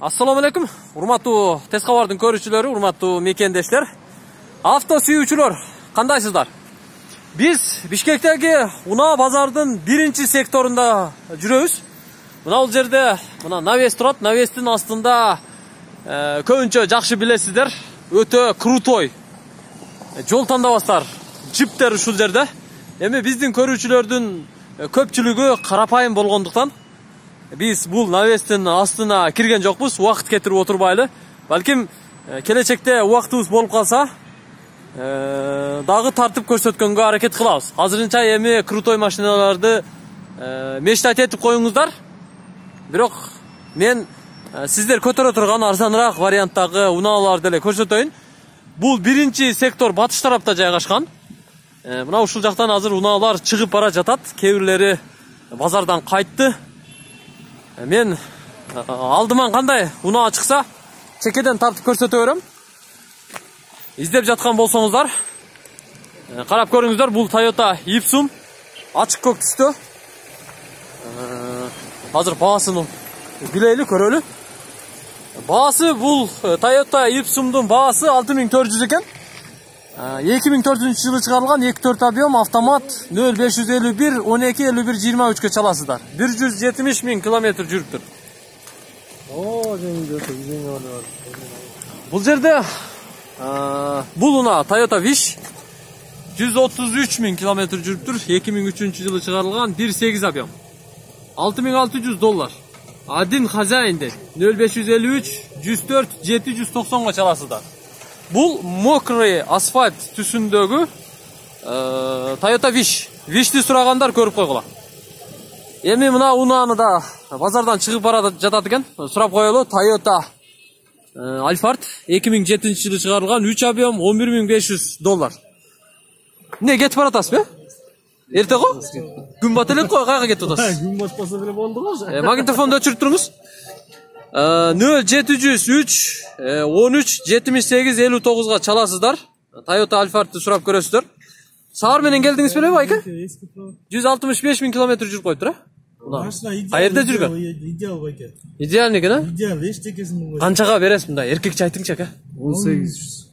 Assalamu alaikum. Урматтуу Тез кабардын көрүүчүлөрү, урматтуу мекендештер. Авто сүйүүчүлөр, кандайсыздар? Биз Бишкектеги унаа базардын биринчи секторунда жүрөбүз. Мына бул жерде мына навес турат. Навестин астында көбүнчө жакшы билесиздер. Өтө крутой жол тандабастар, джиптер ушул жерде. Эми биздин көрүүчүлөрдүн көпчүлүгү карапайым болгондуктан биз бул навестин астына кирген жокпуз, убакыт кетирип отурбайлы. Балким келечекте убактыбыз болуп калса, дагы тартып көрсөткөнгө аракет кылабыз. Азырынча эми крутой машиналарды мечтать этип коюңуздар. Бирок мен сиздер көтөрө турган арзаныраак варианттагы унааларды эле көрсөтөйүн. Бул биринчи сектор батыш тарапта жайгашкан. Мына ушул жактан азыр унаалар чыгып бара жатат. Кээ бирлери базардан кайтты. Мен алдыман кандай унаа чыкса, чекеден тартып көрсөтө берем. Издеп жаткан болсоңуздар, карап көрүңүздөр. Бул Toyota Ipsum ачык көк түстө. Азыр баасын билели, көрөлү. Баасы бул Toyota Ipsumдун баасы 6400 экен. 2004 жылы чыгарылган 2.4 объем автомат 0551 12 51 23 чаласыздар. 170 000 километр жүрүптүр. Бул жерде бул унаа Toyota Wish 133 000 километр жүрүптүр. 2003 жылы чыгарылган 1.8 объем. $6600. Один хозяин де 0553 104 790 чаласыздар. Бул мокрый асфальт түсүндөгү Toyota Wish. Wish'ти сурагандар көрүп койгула. Эми мына унааны да базардан чыгып бара жатат экен. Сурап коелу. Toyota Alphard 2007 жылы чыгарылган 3 объем $11500. Не кетип баратасызбы? Эрте го? Күн бата элек го, кайга кетип атасыз? Күн батпаса деле болду го. Магнитофонду өчүрүп туруңуз. 0703 13 78 59 чаласыздар. Toyota Alphard'ты сурап көрөсүздөр. Саар менен келдиңиз белеби, Айка? 165 000 километр жүрүп коюптур, Каерде жүргөн? Идеал байке. Идеальный экен, Идеал, эчтекесин болбойт. Канчага бересиз мында? Эркекче айтыңчы, ака. 1800.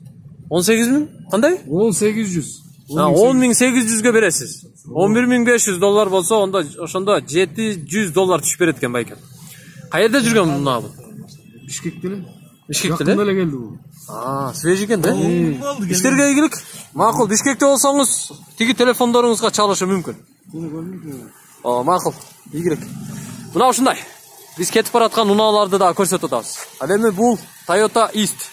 18 000? Кандай? 1800. 10.800ге бересиз. $11.500 болсо, ошондо $700 түшүп берет экен байке. Каерде жүргөн мына бул? Бишкекте эле. Бишкекте эле? Жакында эле келди бул. Свежий экен да? Иштерге ийгилик. Макул, Бишкекте болсоңуз, тиги телефондоруңузга чалышы мүмкүн. Макул, ийгилик. Мына ушундай. Биз кетип бараткан унааларды да көрсөтүп атабыз. Ал эми бул Toyota East.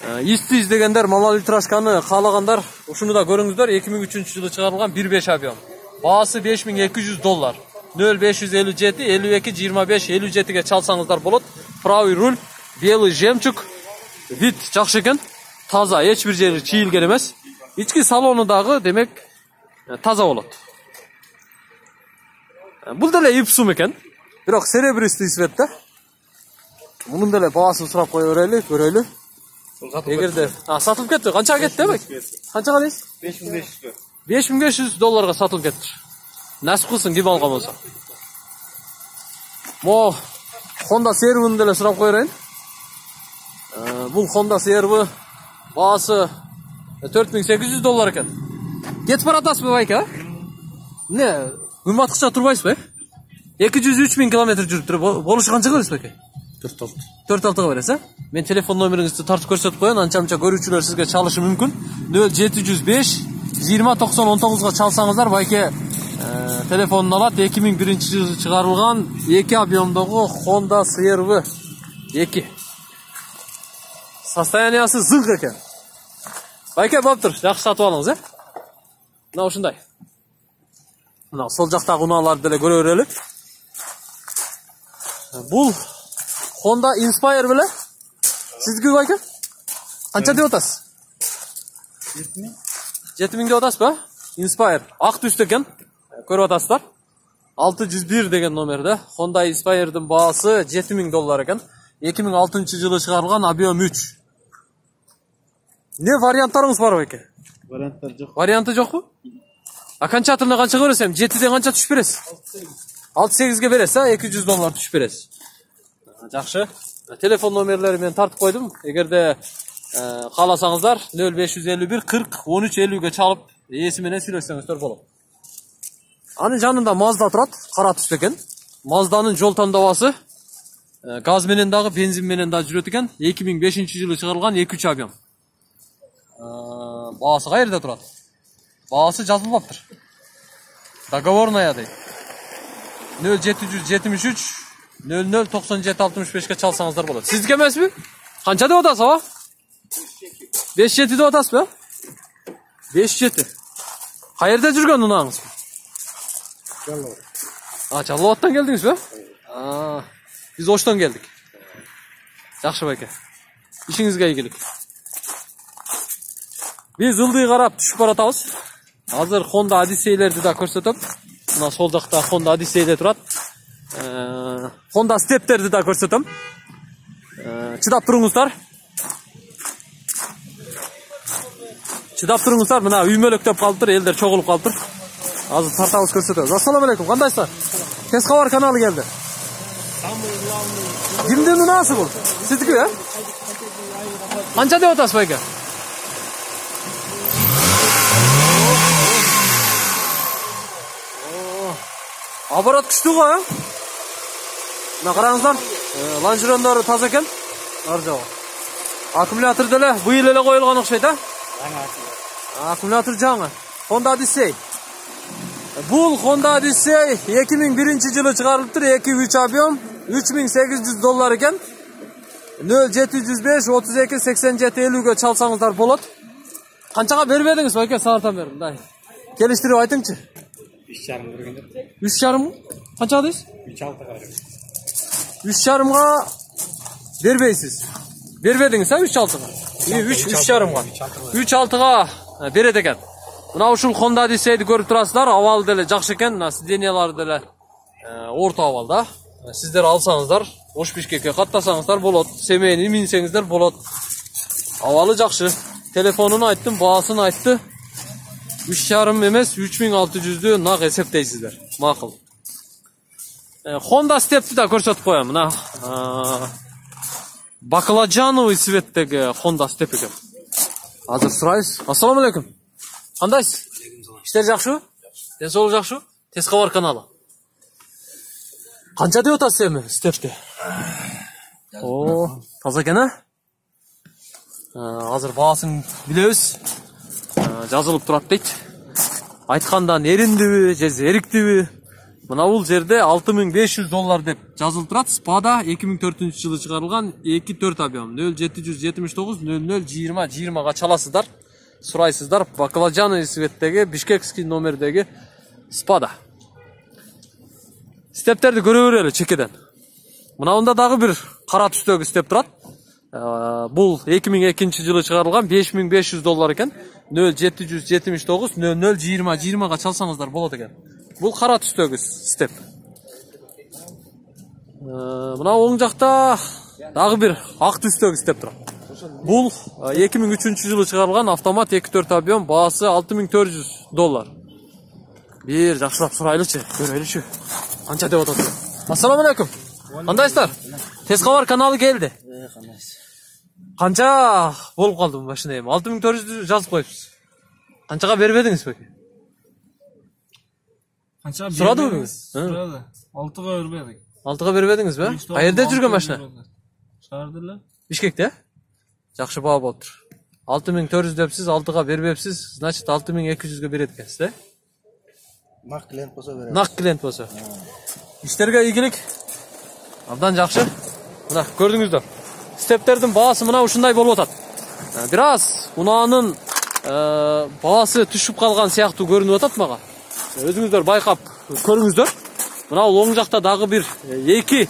East'ти издегендер, малолитражканы каалагандар, ушуну да көрүңүздөр. 2003 жылы чыгарылган 1.5 объем. Баасы $5200. 0557 52 25 57ге чалсаңыздар болот. Правый руль, белый жемчуг. Вид жакшы экен. Таза, эч бир жери чийилген эмес. Ички салону дагы, демек, таза болот. Бул деле Ipsum экен. Бирок серебристый цветте. Мунун деле баасын сурап кое берели, көрөлү. Эгерде сатылып кетти, канчага кетти, бек? Канчага дейсиз? $5500. $5500 сатылып кетти. Насип кылсын, ким алган болсо. Мо Honda CR-ны деле сурап коерейин. Бул Honda CR баасы $4800 экен. Кетип баратасызбы, байка? Не, кымбаткыча турбайсызбы? 203 000 километр жүрүптүр. Болушу канчага бересиз, байка? 4.6-га бересиз, Мен телефон номериңизди тартып көрсөтүп коеюн, анча-мынча көрүүчүлөр сизге чалышы мүмкүн. 0705 20 90 19-га чалсаңыздар, байке телефонун алат. 2001 жылы чыгарылган 2 объемдогу Honda CR-V 2. Состояниясы зыңк экен. Байке болуптур, жакшы сатып алыңыз, Мына ушундай. Мына сол жактагы унааларды деле көрө берели. Бул Honda Inspire беле? Сизге байке? Канча деп атасыз? 7000 деп атасызбы? Inspire. Ак түстө экен. Көрүп атасыздар. 601 деген номерде. Honda Inspire'дын баасы $7000 экен. 2006 жылы чыгарылган объем 3. Не варианттарыңыз бар байке? Варианттар жок. Варианты жокпу? А канча атына канчага бересиз? 7ден канча түшүп бересиз? 6-8ге бересиз, $200 түшүп бересиз. Жакшы. Телефон номерлери мен тартып койдум. Эгерде кааласаңыздар 0551 40 13 50ге чалып, ээси менен сүйлөшсөңүздөр болот. Анын жанында Mazda турат, кара түстө экен. Mazdanын жол тандабасы газ менен дагы, бензин менен дагы жүрөт экен. 2005-жылы чыгарылган 2-3 объем. Баасы кайерде турат? Баасы жазылбаптыр. Договорная дейт. 0773 009765ке чалсаңыздар болот. Сиздики эмеспи? Канча деп атасыз, аба? 5-7 деп атасызбы? 5-7. Кайерде жүргөн унааңыз? Жалалабадтан келдиңизби? Биз Оштон келдик. Жакшы байке. Ишиңизге ийгилик. Биз ылдый карап түшүп баратабыз. Азыр Honda Odyssey'лерди да көрсөтөм. Мына сол жакта Honda Odyssey'лер турат. Honda Step'терди да көрсөтөм. Чыдап туруңуздар. Чыдап туруңуздар. Мына үймөлөктөп калыптыр, элдер чогулуп калыптыр. Азыр тартабыз, көрсөтөбүз. Ассаламу алейкум, кандайсыздар? Тез кабар каналы келди. Кимдин унаасы бул? Сиздики, э? Канча деп атасыз байке? Аппарат күчтүү го, э? Мына караңыздар, лонжерондору таза экен. Ар жагы. Аккумулятор деле быйыл эле коюлган окшойт, а? Аккумулятор жаңы. Honda Odyssey. Бул Honda Odyssey 2001-жылы чыгарылыптыр, 2-3 объем, $3800 экен. 0705 32 87 50ге чалсаңыздар болот. Канчага бербедиңиз байке, саартан бери, мындай. Келиштирип айтыңчы. 3,5 бергенде. 3,5? Канчага дейсиз? 3,6 берем. 3,5га бербейсиз. Бербедиңиз, а 3,6га? 3,5га. 3,6га берет экен. Мына ушул Honda Odyssey'ди көрүп турасыздар, абалы деле жакшы экен, мына сиденьялары деле орто абалда. Сиздер алсаңыздар, Ош Бишкекке каттасаңыздар болот, семейни минсеңиздер болот. Абалы жакшы. Телефонун айттым, баасын айтты. 3,5 эмес, 3600'дү нак эсептейсиздер. Макул. Honda Step'ти да көрсөтүп коем. Мына баклажановый цветтеги Honda Step экен. Азыр сурайбыз. Ассаламу алейкум. Кандайсыз? Иштер жакшыбы? Ден соолук жакшыбы? Тез кабар каналы. Канча деп атасыз эми Step'ти? Таза экен, а? Азыр баасын билебиз. Жазылып турат дейт. Айткандан эриндиби, же зериктиби? Мына бул жерде $6500 деп жазылып турат. Spada 2004-жылы чыгарылган 2-4 объем. 0779 0020 20га чаласыздар. Сурайсыздар, баклажаны цветтеги, бишкекский номердеги Spada. Стептерди көрө берели чекеден. Мынауында дагы бир кара түстөгү степ турат. Бул 2002-жылы чыгарылган $5500 экен. 0779 0020 20га чалсаңыздар болот экен. Бул кара түстөгү степ. Мына оң жакта дагы бир ак түстөгү степ турат. Бул 2003-жылы чыгарылган автомат 2-4 объем, баасы $6400. Бир жакшылап сурайлычы, көрөлүчү. Канча деп атасыз? Ассаламу алейкум. Кандайсыздар? Тез кабар каналы келди. Кандайсыз? Канча болуп калды бул машина эми? 6400 жазып коюпсуз. Канчага бербедиңиз беки? Канча сурадыңызбы? Сурады. 6га бербедик. 6га бербедиңизби? Каерде жүргөн машина? Шаарда эле. Бишкекте? Жакшы баа болуптур. 6400 депсиз, 6га бербепсиз, значит 6200ге берет экенсиз, да? Нак клиент болсо беребиз. Нак клиент болсо. Иштерге ийгилик. Абдан жакшы. Мына көрдүңүздөр. Стептердин баасы мына ушундай болуп атат. Бир аз унаанын баасы түшүп калган сыяктуу көрүнүп атат мага. Өзүңүздөр байкап көрүңүздөр. Мына оң жакта дагы бир 2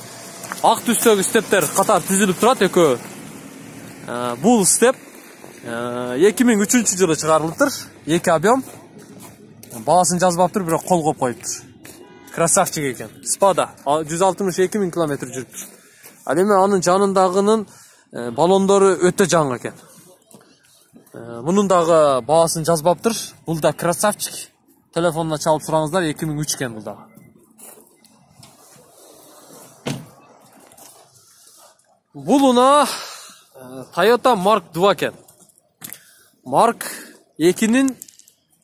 ак түстөгү стептер катар түзүлүп турат экөө. Бул степ 2003-жылы чыгарылыптыр. 2 объем. Баасын жазбаптыр, бирок кол коюп коюптур. Красавчик экен. Spada 162 000 км жүрүптүр. Ал эми анын жанындагынын баллондору өтө жаңы экен. Мунун дагы баасын жазбаптыр. Бул да красавчик. Телефонуна чалып сураңыздар, 2003 экен бул дагы. Бул унаа Toyota Mark 2 экен. Mark 2'nin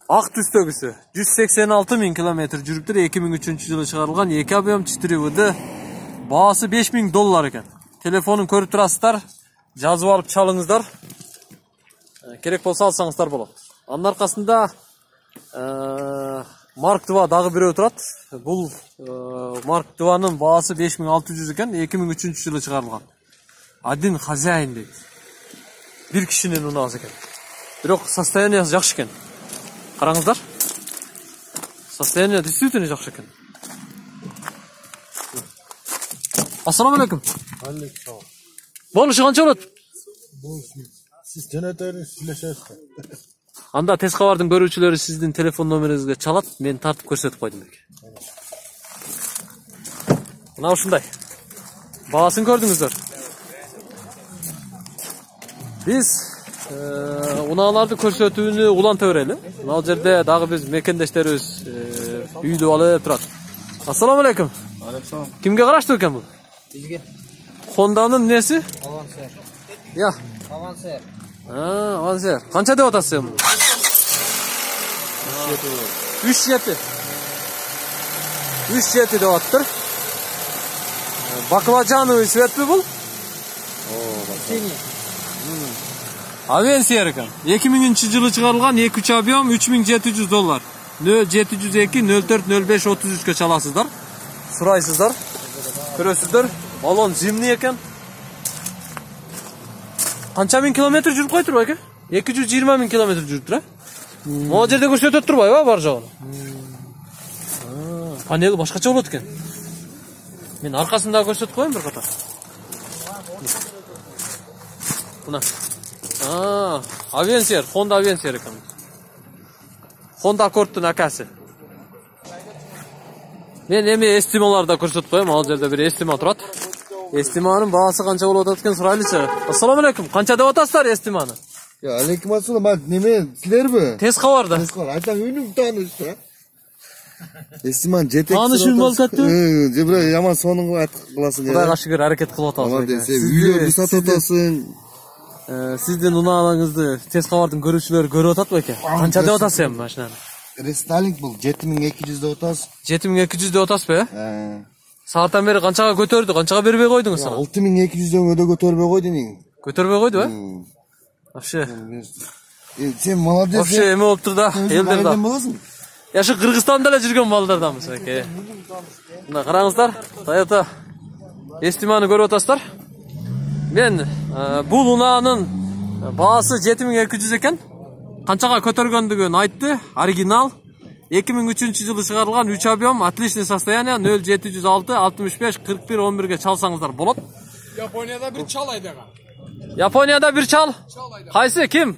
ак түстөгүсү 186 000 километр жүрүптүр. 2003-жылы чыгарылган 2 объем 4 ВД. Баасы $5000 экен. Телефонун көрүп турасыздар. Жазып алып чалыңыздар. Керек болса алсаңыздар болот. Анын аркасында Mark 2 дагы бирөө турат. Бул Mark 2'нын баасы 5600 экен. 2003-жылы чыгарылган. Один хозяин дейт. Бир кишинин унаасы экен. Бирок состояниясы жакшы экен. Караңыздар. Состояние действительно жакшы экен. Ассаламу алейкум. Алейкум. Болушу канча болот? Siz jönөтөрүңүз сүйлөшөсүз. Анда тез кабардын көрүүчүлөрү сиздин телефон номериңизге чалат, мен тартып көрсөтүп койдум бек. Мына ушундай. Баасын көрдүңүздөр. Биз унааларды көрсөтүүнү уланта берели. Мына жерде дагы биз мекендештерибиз үйдү алып турат. Ассаламу алейкум. Алейкум. Кимге караштуу экен бул? Бизге Honda'nын неси? Авансер. Я. Авансер. Авансер. Канча деп атасыз эми? 3.7. 3.7 деп атыптыр. Баклажановый цветпи бул? Авансер экен. 2000-жылы чыгарылган 2 объем $3700. 0702-04-05-33 чаласыздар. Сурайсыздар. Көрөсүздөр. Балон зимний экен. Канча миң километр жүрүп койдур байке? 220 000 километр жүрүптүр, а? Могу жерде көрсөтөт турбайбы бар жогун? Панели башкача болот экен. Мен аркасында көрсөтүп коеюн бир ката. Мына. Авансер, Honda Авансер экен. Honda Accord'тун акасы. Мен эми эстималарды көрсөтүп коем. Ал жерде бир эстима турат. Эстиманын баасы канча болуп атат экен сурайлычы. Ассаламу алейкум. Канча деп атасыздар эстиманы? Ya aleyküm assalam. Неме силерби? Тез кабарда. Айтам үнүм тааныш да. Эстиман жетекчи. Таанышым болуп атты. Жебре яман сонун айт кыласың. Кудайга шүгүр аракет кылып атабыз. Үйдө сатып атасың. Сиздин унааңызды тез кабардын көрүүчүлөрү көрүп атат белки? Канча деп атасыз эми машинаны? Рестайлинг бул 7200 деп атасыз. 7200 деп атасызбы, Сааттан бери канчага көтөрдү, канчага бербей койдуңуз сага? 6200 өдө көтөрбөй койдуң. Көтөрбөй койду, Вообще. Сен молодец. Вообще эме болуптур да, элдер да. болосуң? Яшы Кыргызстанда эле жүргөн балдардамыз, Мына караңыздар, Toyota эстиманы көрүп атасыздар. Мен бул унаанын баасы 7200 экен. Канчага көтөргөндүгүн айтты, оригинал. 2003-жылы чыгарылган 3 объем, отличный состояние, 0706 65 41 11 чалсаңыздар болот. Японияда bir çal айдаган. Японияда бир чал. Кайсы ким?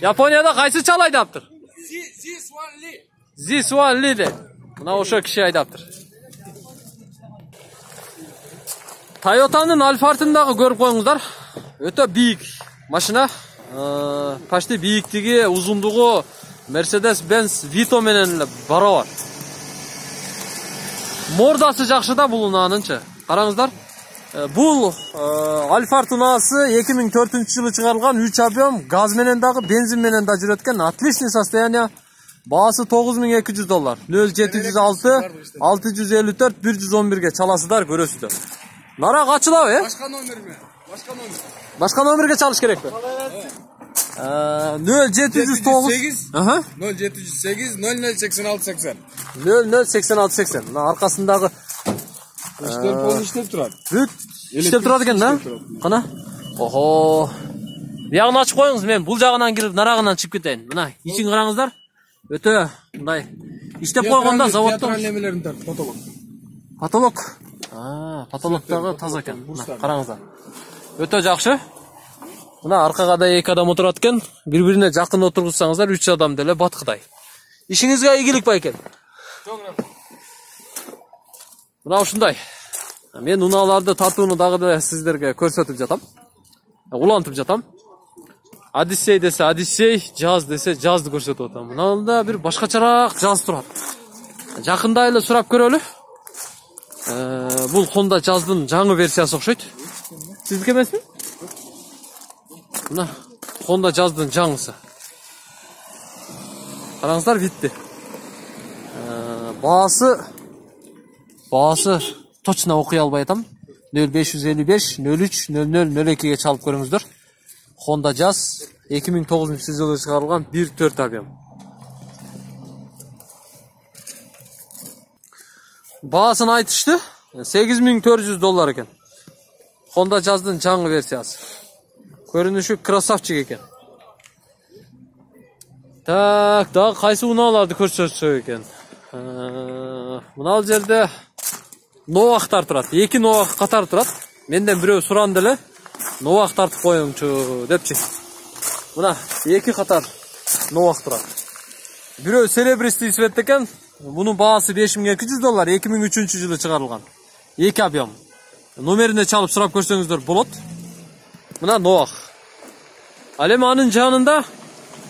Японияда кайсы чал айдаптыр? This one Li. Мына ошо киши айдаптыр. Toyota'nын Alphard'ын дагы көрүп коюңуздар. Өтө бийик машина. Почти бийиктиги, узундугу Mercedes-Benz Vito менен эле барабар. Мордасы жакшы да бул унаанынчы. Караңыздар. Бул Alphard унаасы 2004-жылы чыгарылган 3 объем, газ менен дагы, бензин менен да жүрөт экен. Отличный состояние. Баасы $9200. 0706 654 111 чаласыздар, көрөсүздөр. Нара качылабы, Başka номер mi? Başka номер. Башка номерге чалыш керекпи? 0709 0708 0086 80. 008680. Мына аркасындагы Телефон иштеп турат. бүт иштеп турат экен да? Кана? Охо. Биягын ачып коюңуз, мен бул жагынан кирип, нарагынан чыгып кетейин. Мына ичин караңыздар. Өтө мындай иштеп койгондо заводдон немелерин тарт, потолок. Потолок. Потолоктагы таза экен. Мына караңыздар. Өтө жакшы. Мына аркага да 2 адам отурат экен. Бири-бирине жакын отургузсаңыздар 3 адам деле баткыдай. Ишиңизге ийгилик байкен. Мына ушундай. Мен унааларды тартууну дагы да сиздерге көрсөтүп жатам. Улантып жатам. Одиссей десе Одиссей, жаз десе жазды көрсөтүп атам. Мынада бир башкачараак жаз турат. Жакында эле сурап көрөлү. Бул Honda жаздын жаңы версиясы окшойт. Sizdiki emasmi? Mına Honda Jazz'dın жаңысы. Qarаңыздар, bitti. Бағасы точно оқи албай атам. 0555 03 00 02-ге чалып көріңіздер. Honda Jazz 2009 жылы шығарылған 1.4 объем. Бағасын айтышты, $8400 екен. Honda Jazz'дың жаңы версиясы. Көрініші красавчик екен. Так, да қайсы уналарды көрсетсек екен. Мынау жерде новақтар тұрады. 2 новақ қатар тұрады. Менден біреу сұранды әлі. Новақ тартып қойыңшы депші. Мына 2 қатар новақ тұрады. Біреу серебристый цвет екен. Бұның бағасы $5200, 2003 жылы шығарылған. 2 объем. Номеріне чалып сұрап көрсеңіздер болады. Мына новақ. Алеманың жанында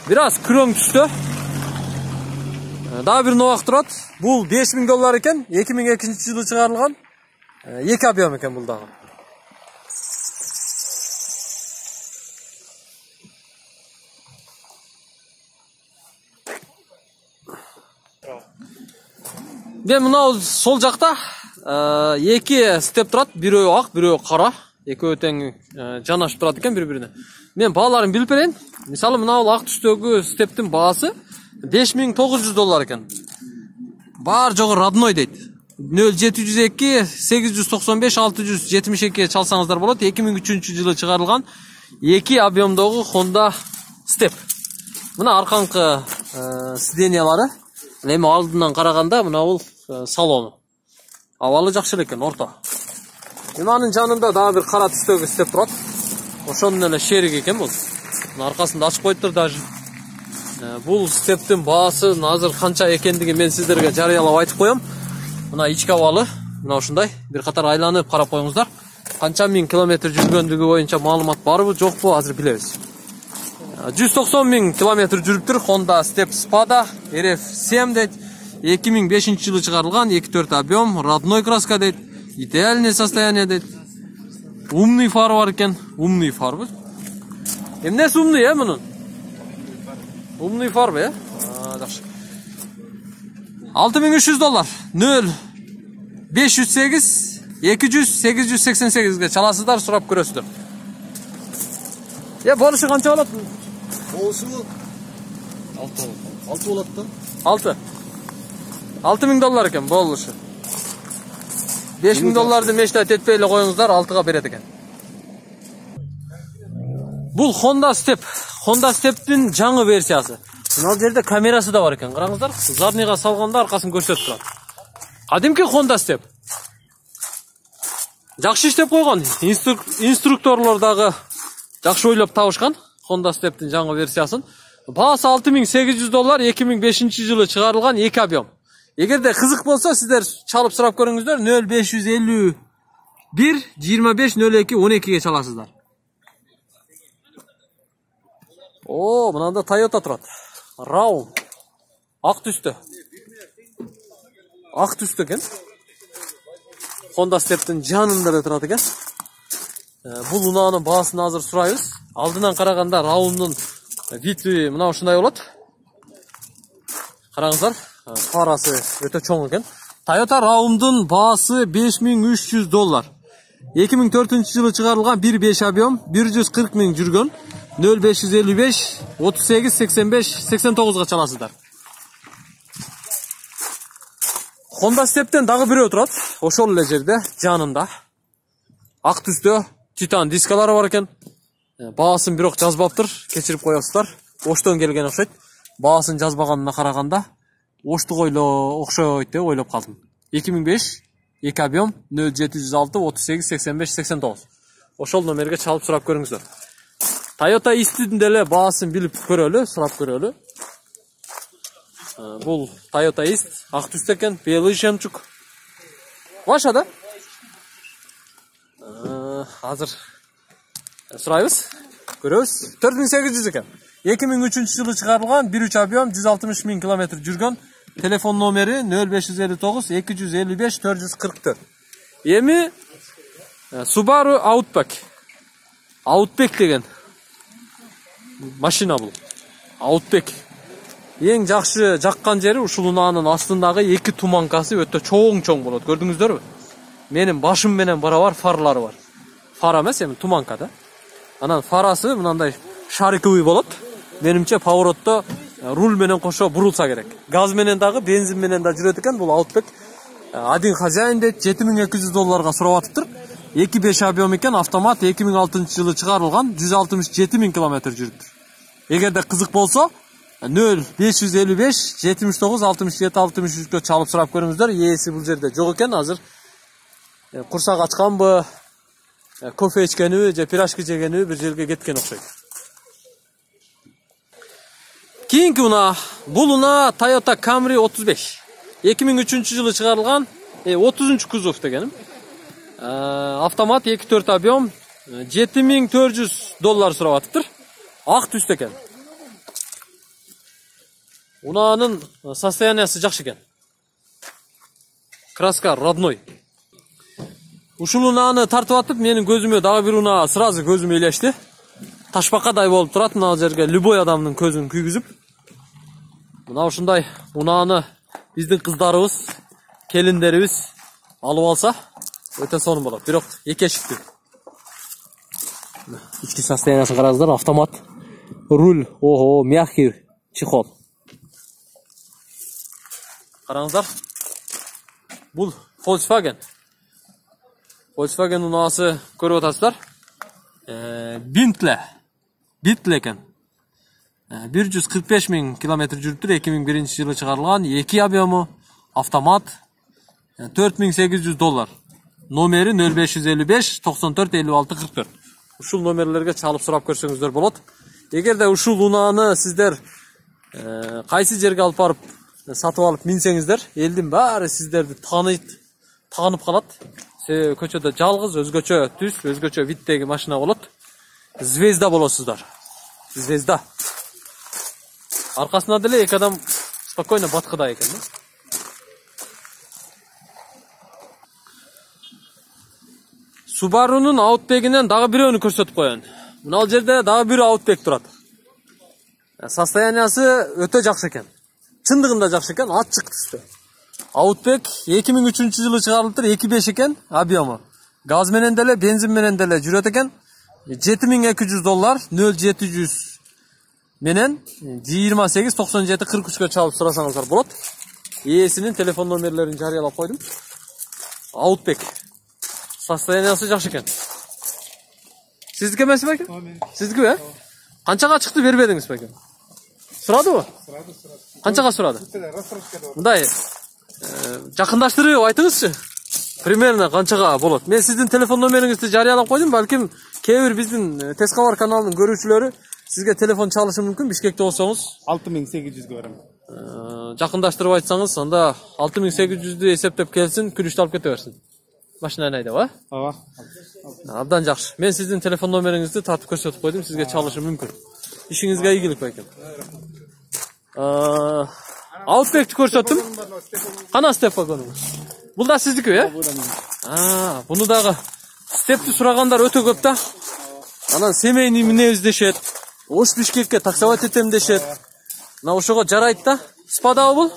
biraz krong түсті. Daha bir новақ тұрады. Бұл $5000 екен. 2002 жылы шығарылған. 2 объем екен бұлдағы. Мен мынау сол жақта 2 степ тұрады. Біреуі ақ, біреуі қара. Екеуі тең жанашып тұрады екен бір-біріне. Мен бағаларын біліп берейін. Мысалы, мынау ақ түстегі стептің бағасы $5900 екен. Бар жоғы родной дейді. 0702 895 672-ге чалсаңыздар болады. 2003 жылы шығарылған 2 объемдағы Honda Step. Мына арқаңқы сиденьялары. Леме алдынан қарағанда мына ол салоны. Авалы жақсы екен, орта. Мынаның жанында дағы бір қара түстегі степ тұрады. Ошоның әлі шерік екен бұл. Арқасында ашып қойып тұр даже. Бұл стептің бағасы назыр қанша екендігі мен сіздерге жариялап айтып қоям. Мына ички авалы, мына ушундай бір қатар айланып қарап қойыңыздар. Қанша мың километр жүргендігі бойынша маалымат бар бу, жоқ бу, азыр билебиз. 190 000 километр жүрүптүр. Honda Step Spada RF7 дейт. 2005 жылы шығарылған 2.4 объем, родной краска дейт. Идеальное состояние дейт. Умный фар бар екен. Умный фар бу. Эмнеси умный, мунун? Умный фар бу, жакшы. $6300. 0508 200 888-ге чаласыздар, сурап көрөсүздөр. Болушу канча болот? Болушу 6 болот да. 6000 екен болушу. $5000 мечтат этпей эле коюңуздар, 6га берет экен. Бул Honda Step. Honda Step'тин жаңы версиясы. Мына жерде камерасы да бар екен. Караңыздар, задныйга салганда аркасын көрсөтүп турат. Кадимки Honda Step. Жакшы иштеп койгон. Инструкторлор дагы жакшы ойлоп табышкан Honda Step'тин жаңы версиясын. Баасы $6800, 2005 жылы чыгарылган 2 объем. Эгерде кызык болсо, сиздер чалып сурап көрүңүздөр. 0551 25 02 12-ге чаласыздар. Мынанда Toyota турат. Raum. Ак түстө. Ак түстө экен. Honda Step'тин жанында да турат экен. Бул унаанын баасын азыр сурайбыз. Алдынан караганда Raum'дун види мына ушундай болот. Караңыздар, парасы өтө чоң экен. Toyota Raum'дун баасы $5300. 2004 жылы чыгарылган 1.5 объем, 140 000 жүргөн. 0555 38 85 89-га чаласыздар. Honda Step'тен дагы бирөө турат. Ошол эле жерде жанында. Ак түстө титан дискалары бар экен. Баасын бирок жазбаптыр, кечирип коесуздар. Оштон келген окшойт. Баасын жазбаганына караганда Оштук окшойт деп ойлоп калдым. 2005 2 объем 0706 38 85 89. Ошол номерге чалып сурап көрүңүздөр. Toyota East'in деле баасын билип көрөлү, сурап көрөлү. Бул Toyota East, ак түстө экен, белый жемчуг. Ваша да? Азыр сурайбыз, көрөбүз. 4800 экен. 2003 жылы чыгарылган 1.3 объем, 160 000 километр жүргөн. Телефон номери 0559 255 444. Эми Subaru Outback. Outback деген машина бұл. Outback. Ең жақсы жаққан жері ушул унаанын астындағы эки туманкасы өтө чоң болот. Көрдүңүздөр бі? Менин башым менен барабар фарлары бар. Фара эмес, эми туманка да. Анан фарасы мынандай шариковый болот. Менимче поворотто руль менен кошо бурулса керек. Газ менен дагы, бензин менен да жүрөт экен бул Outback. Один хозяин дейт $7200 сурап атыптыр. 2.5 объем экен, автомат 2006-жылы чыгарылган, 167 000 км жүрүптүр. Эгерде кызык болсо 0555 79 67 63 чалып сурап көрүңүздөр. Ээси бул жерде жок экен азыр. Курсак ачканбы, кофе ичкенби же пирожки жегенби бир жерге кеткен окшойт. Кийинки унаа, бул унаа Toyota Camry 35. 2003-жылы чыгарылган, 30-кузов дегеним. Автомат 2.4 объем, $7400 сурап атыптыр. Ак түстө экен. Унаанын состояниясы жакшы экен. Краска родной. Ушул унааны тартып атып, менин көзүмө дагы бир унаа сразу көзүмө элешти. Ташбакадай болуп турат, мына жерге любой адамдын көзүн күйгүзүп. Мына ушундай унааны биздин кыздарыбыз, келиндерибиз алып алса, өтө сонун болот. Бирок эки эшиктүү. Ички состояниясын караңыздар, автомат. Руль, ого, мягкий чехол. Караңыздар. Бул Volkswagen. Volkswagen унаасы көрүп атасыздар. Bentley экен. 145 000 км жүрүптүр, 2001-жылы чыгарылган, 2 объему, автомат, $4800. Номери 0555 94 56 44. Ушул номерлерге чалып сурап көрсөңүздөр болот. Эгерде ушул унааны сиздер кайсы жерге алып барып сатып алып минсеңиздер, элдин баары сиздерди таанып калат. Көчөдө жалгыз, өзгөчө түс, өзгөчө виддеги машина болот. Звезда болосуздар. Звезда. Аркасында деле эки адам спокойно баткыда экен. Subaru'nun Outback'инен дагы бирөөнү көрсөтүп коёюн. Мына жерде дагы бир Outback турат. Состояниясы өтө жакшы экен. Чындыгында жакшы экен, ачык түстө. Outback 2003-жылы чыгарылыптыр, 2.5 экен, объему. Газ менен деле, бензин менен деле жүрөт экен. $7200, 0700 менен 28 97 43-кө чалып сурасаңыздар болот. Ээсинин телефон номерлерин жарыялап койдум. Outback. Состояниясы жакшы экен. Сиздики эмеспи экен? Сиздики бе? Канчага чыкты бербедиңиз бекен? Сурадыбы? Канчага сурады? Мындай жакындаштырып айтыңызчы. Примерно канчага болот? Мен сиздин телефон номериңизди жарыялап койдум, балким кээ бир биздин Тез кабар каналынын көрүүчүлөрү сизге телефон чалышы мүмкүн. Бишкекте болсоңуз 6800 берем. Жакындаштырып айтсаңыз, анда 6800'дү эсептеп келсин, күрүштү алып кете берсин. Машина айдап, а? Ооба. Абдан жакшы. Мен сиздин телефон номериңизди тартып көрсөтүп койдум, сизге чалышы мүмкүн. Ишиңизге ийгилик байкем. Outback'ти көрсөттүм. Кана степ вагонуңуз? Бул да сиздики, э? Буну дагы степти сурагандар өтө көп да. Анан семейный минебиз дешет. Ош Бишкекке таксовать этем дешет. Мына ошого жарайт да. Спадабы бул?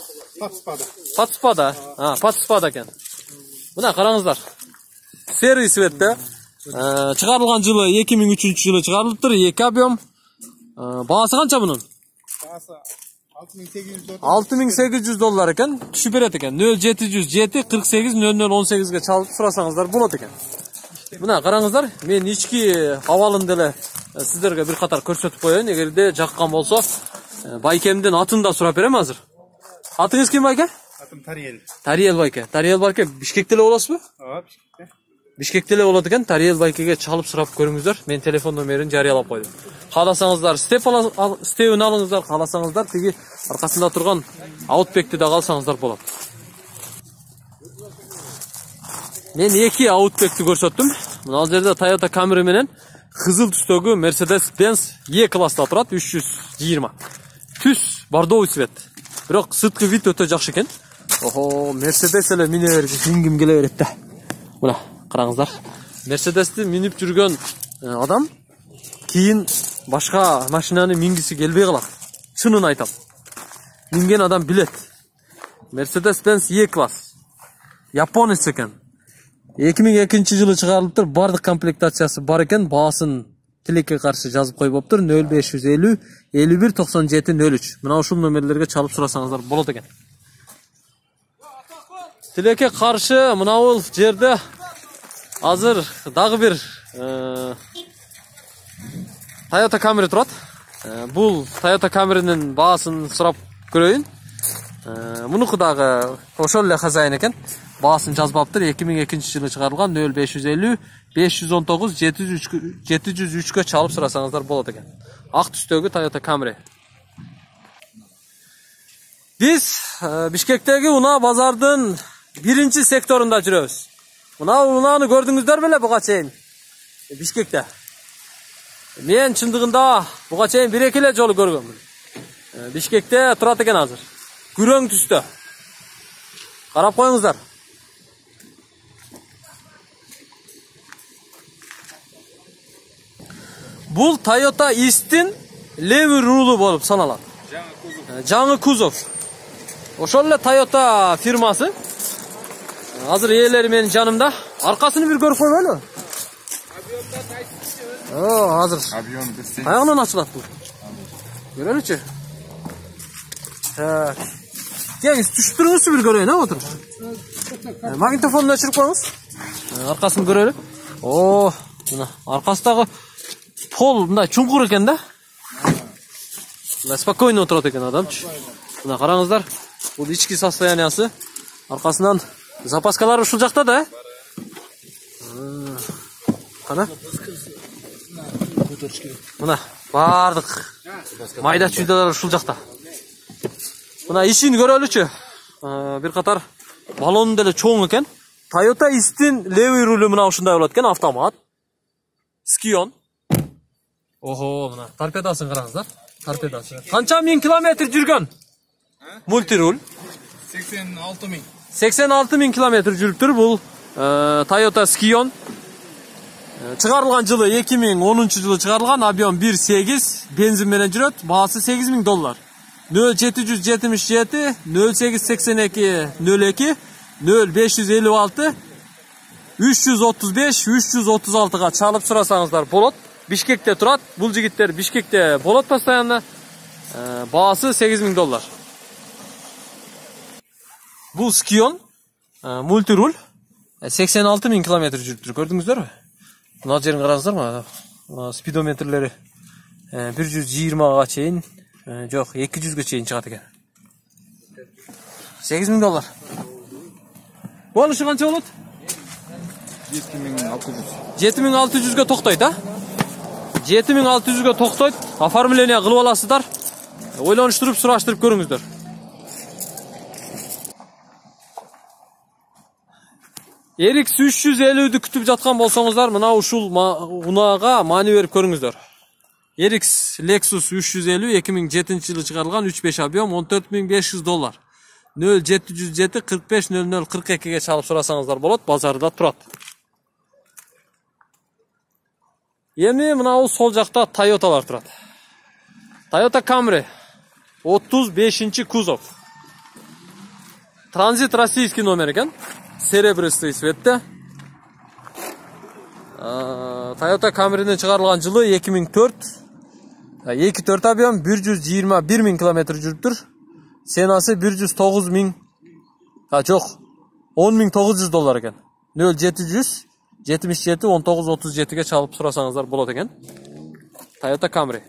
Патспада. Патспада экен. Мына караңыздар. Серый цветте. Чыгарылган жылы 2003-жылы чыгарылыптыр, 2 объем. Баасы канча мунун? Баасы $6800 экен. Түшүп берет экен. 0707 48 0018ге чалып сурасаңыздар болот экен. Мына караңыздар, мен ички абалын деле сиздерге бир катар көрсөтүп коеюн. Эгерде жаккан болсо, байкемдин атын да сурап берем азыр. Атыңыз ким, байке? Атым Тариел. Тариел байке. Тариел байке Бишкекте эле болосузбу? Ооба, Бишкекте. Бишкекте эле болот экен. Тариел байкеге чалып сурап көрүңүздөр. Мен телефон номерин жарыялап койдум. Кааласаңыздар, стебин алыңыздар, кааласаңыздар, тиги аркасында турган Outback'ти да алсаңыздар болот. Мен 2 Outback'ти көрсөттүм. Мына жерде Toyota Camry менен кызыл түстөгү Mercedes-Benz E-класста турат, 320. Түс бордовый цвет. Бирок сырткы вид өтө жакшы экен. Охо, Mercedes эле мине берди, мингим келе берет да. Мына караңыздар. Mercedes'ти минип жүргөн адам кийин башка машинаны мингиси келбей калат. Чынын айтам. Минген адам билет. Mercedes-Benz E-класс. Японец экен. 2002-жылы чыгарылыптыр. Бардык комплектациясы бар экен. Баасын тилекке каршы жазып койбоптур. 0550 51 97 03. Мына ушул номерлерге чалып сурасаңыздар болот экен. Тилекке каршы мына бул жерде азыр дагы бир Toyota Camry турат. Бул Toyota Camry'нин баасын сурап көрөйүн. Мунуку дагы ошол эле хозяин экен. Баасын жазбаптыр. 2002-жылы чыгарылган 0550 519 703-кө чалып сурасаңыздар болот экен. Ак түстөгү Toyota Camry. Биз Бишкектеги унаа базардын биринчи секторунда жүрөбүз. Мына унааны көрдүңүздөр беле буга чейин? Бишкекте. Мен чындыгында буга чейин бир-эки эле жолу көргөмүн. Бишкекте турат экен азыр. Күрөң түстө. Карап коюңуздар. Бул Toyota Ist'in леви рулу болуп саналат. Жаңы кузов. Ошол эле Toyota фирмасы. Азыр ээлери менин жанымда. Аркасын бир көрүп койбойлу? Азыр. Аягынан ачылат бул. Көрөлүчү. Кеңиз түшүп туруңузчу бир көрөйүн, отуруп. Магнитофонду өчүрүп коюңуз. Аркасын көрөлү. Мына аркасындагы пол мындай чуңкур экен да. Мына спокойно отурат экен адамчы. Мына караңыздар. Бул ички состояниясы. Аркасынан запаскалар ушул жакта да, Кана? Мына бардык майда чүйдөлөр ушул жакта. Мына ишин көрөлүчү. Бир катар баллону деле чоң экен. Toyota Ist'in леви рулу мына ушундай болот экен, автомат. Скион. Мына торпедасын караңыздар. Торпедасы. Канча миң километр жүргөн? Мультирул. 86 миң. 86 миң километр жүрүптүр бул Toyota Scion. Чыгарылган жылы 2010-жылы чыгарылган, объем 1.8, бензин менен жүрөт, баасы $8,000. 0777 0882 02 0556 335 336-га чалып сурасаңыздар болот. Бишкекте турат. Бул жигиттер Бишкекте болот постоянно. Баасы $8,000. Бул Scion мультируль 86 миң километр жүрүптүр. Көрдүңүздөрбү? Мына жерин караңыздар, спидометрлери 120-га чейин, жок, 200-ге чейин чыгат экен. $8,000. Болушу канча болот? 7600-ге токтойт, 7600-ге токтойт. Оформление кылып аласыздар. Ойлонуштуруп, сураштырып көрүңүздөр. RX 350-ді күтіп жатқан болсаңыздар, мына ушул унаага маани берип көрүңүздөр. RX Lexus 350 2007-жылы чыгарылган 3.5 объем $14,500. 0707 45 00 42-ге чалып сурасаңыздар болот, базарда турат. Эми мына сол жакта Toyotалар турат. Toyota Camry 35-чи кузов. Транзит российский номер экен. Серебристый цветте. Toyota Camry'nin чыгарылган жылы 2004. 2.4 объем 121 миң километр жүрүптүр. Сенасы 109 миң. Жок. $10,900 экен. 0700 77 19 37-ге чалып сурасаңыздар болот экен. Toyota Camry.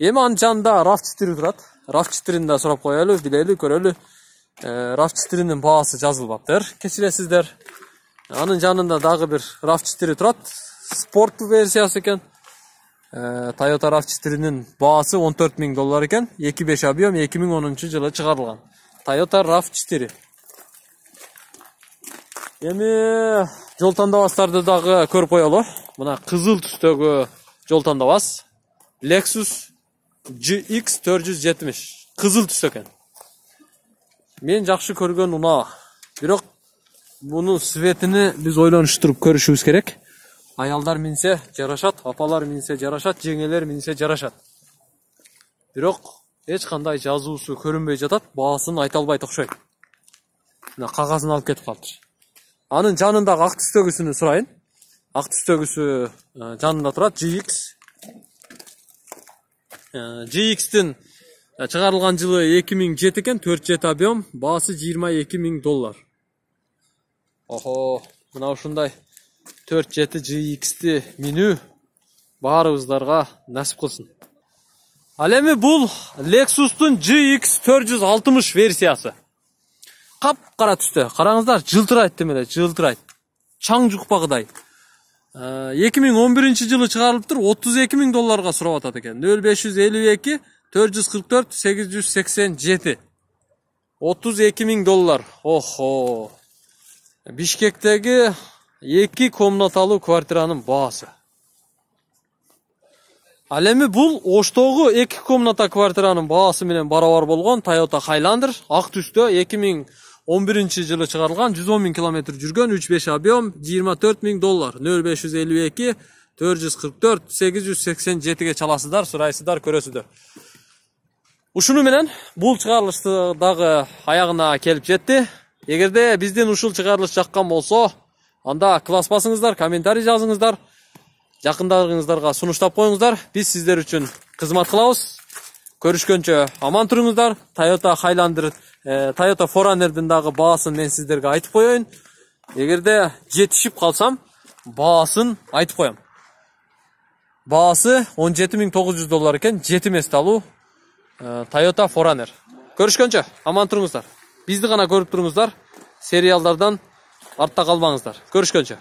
Эми анын жанында RAV4 турат. RAV4-ни да сурап коелу, билели, көрөлү. RAV4-нин баасы жазылбаптыр. Кечиресиздер. Анын жанында дагы бир RAV4 турат. Спорттуу версиясы экен. Toyota RAV4-нин баасы $14,000 экен. 2.5 объем 2010-жылы чыгарылган. Toyota RAV4. Эми жол тандабастарды дагы көрүп коелу. Мына кызыл түстөгү жол тандабас. Lexus GX 470. Кызыл түс экен. Мен жакшы көргөн унаа. Бирок мунун светини биз ойлонуштуруп көрүшүбүз керек. Аялдар минсе жарашат, апалар минсе жарашат, жеңелер минсе жарашат. Бирок эч кандай жазуусу көрүнбөй жатат, баасын айта албайт окшойт. Мына кагазын алып кетип калыптыр. Анын жанындагы ак түстөгүсүнү сурайын. Ак түстөгүсү жанында турат GX. GX-тин чыгарылган жылы 2007 экен, 4 объем, баасы $22,000. Охо, мына ушундай 4 GX-ти минүү баарыбыздарга насип кылсын. Ал эми бул Lexus-тун GX 460 версиясы. Кап-кара түстө. Караңыздар, жылтырайт демеле, жылтырайт. Чаң жукпагыдай. 2011 жылы чыгарылыптыр, $32,000 сурап атат экен. 0552 444 887. $32,000. Охо. Бишкектеги 2 комнаталуу квартиранын баасы. Ал эми бул Оштогу 2 комната квартиранын баасы менен барабар болгон Toyota Highlander ак түстө 2011 жылы чыгарылган, 110,000 км жүргөн, 3.5 объем, $24,000. 0552 444 887ге чаласыздар, сурайсыздар, көрөсүздөр. Ушуну менен бул чыгарылышты дагы аягына келип жетти. Эгерде биздин ушул чыгарылыш жаккан болсо, анда класс басыңыздар, комментарий жазыңыздар, жакындарыңыздарга сунуштап коюңуздар. Биз сиздер үчүн кызмат кылабыз. Көрүшкөнчө аман туруңуздар. Toyota Highlander, Toyota 4Runner'дин дагы баасын мен сиздерге айтып коеюн. Эгерде жетишип калсам, баасын айтып коем. Баасы $17,900 экен, жетимес алуу Toyota 4Runner. Көрүшкөнчө аман туруңуздар. Бизди гана көрүп туруңуздар. Сериалдардан артта калбаңыздар. Көрүшкөнчө.